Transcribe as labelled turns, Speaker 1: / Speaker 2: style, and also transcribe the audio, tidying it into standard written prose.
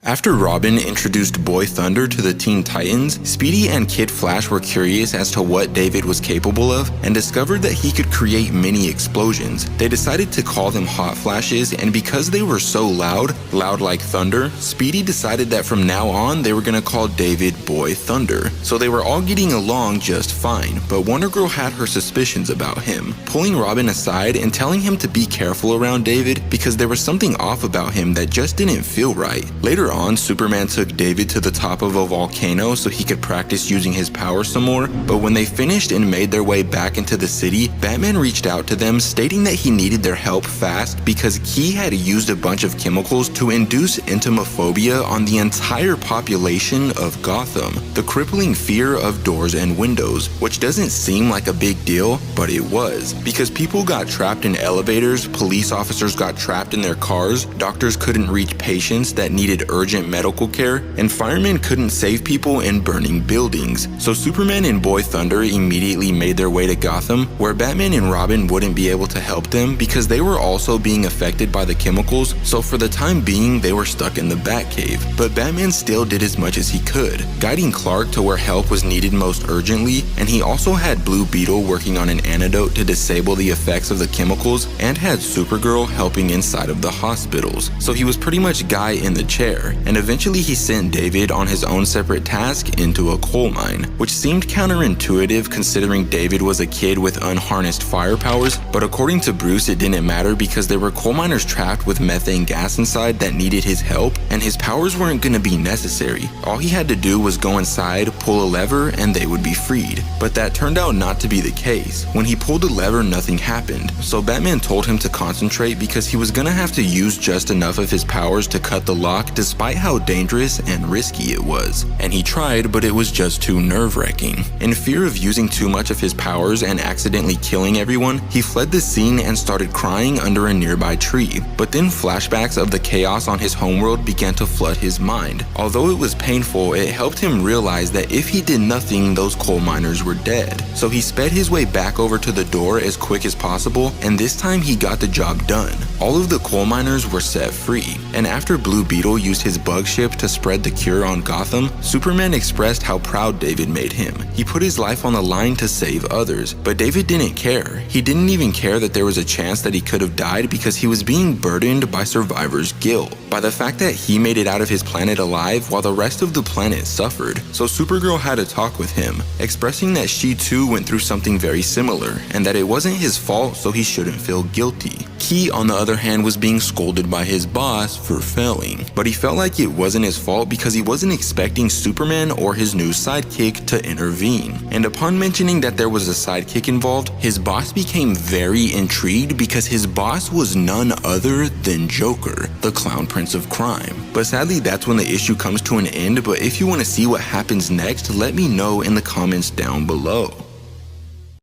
Speaker 1: After Robin introduced Boy Thunder to the Teen Titans, Speedy and Kid Flash were curious as to what David was capable of and discovered that he could create mini explosions. They decided to call them Hot Flashes, and because they were so loud like thunder, Speedy decided that from now on they were gonna call David Boy Thunder. So they were all getting along just fine, but Wonder Girl had her suspicions about him, pulling Robin aside and telling him to be careful around David because there was something off about him that just didn't feel right. Later on, Superman took David to the top of a volcano so he could practice using his power some more, but when they finished and made their way back into the city, Batman reached out to them stating that he needed their help fast because Key had used a bunch of chemicals to induce entomophobia on the entire population of Gotham, the crippling fear of doors and windows, which doesn't seem like a big deal, but it was, because people got trapped in elevators, police officers got trapped in their cars, doctors couldn't reach patients that needed urgent medical care, and firemen couldn't save people in burning buildings. So Superman and Boy Thunder immediately made their way to Gotham, where Batman and Robin wouldn't be able to help them because they were also being affected by the chemicals, so for the time being they were stuck in the Batcave. But Batman still did as much as he could, guiding Clark to where help was needed most urgently, and he also had Blue Beetle working on an antidote to disable the effects of the chemicals, and had Supergirl helping inside of the hospitals. So he was pretty much guy in the chair, and eventually he sent David on his own separate task into a coal mine, which seemed counterintuitive considering David was a kid with unharnessed fire powers, but according to Bruce it didn't matter because there were coal miners trapped with methane gas inside that needed his help, and his powers weren't gonna be necessary. All he had to do was go inside, pull a lever, and they would be freed. But that turned out not to be the case. When he pulled the lever, nothing happened, so Batman told him to concentrate because he was gonna have to use just enough of his powers to cut the lock despite how dangerous and risky it was. And he tried, but it was just too nerve-wracking. In fear of using too much of his powers and accidentally killing everyone, he fled the scene and started crying under a nearby tree. But then flashbacks of the chaos on his homeworld began to flood his mind. Although it was painful, it helped him realize that if he did nothing, those coal miners were dead. So he sped his way back over to the door as quick as possible, and this time he got the job done. All of the coal miners were set free, and after Blue Beetle used his bug ship to spread the cure on Gotham, Superman expressed how proud David made him. He put his life on the line to save others, but David didn't care. He didn't even care that there was a chance that he could have died because he was being burdened by survivor's guilt, by the fact that he made it out of his planet alive while the rest of the planet suffered. So Supergirl had a talk with him, expressing that she too went through something very similar, and that it wasn't his fault so he shouldn't feel guilty. Key, on the other hand, was being scolded by his boss for failing, but he felt like it wasn't his fault because he wasn't expecting Superman or his new sidekick to intervene. And upon mentioning that there was a sidekick involved, his boss became very intrigued because his boss was none other than Joker, the Clown Prince of Crime. But sadly, that's when the issue comes to an end, but if you want to see what happens next, let me know in the comments down below.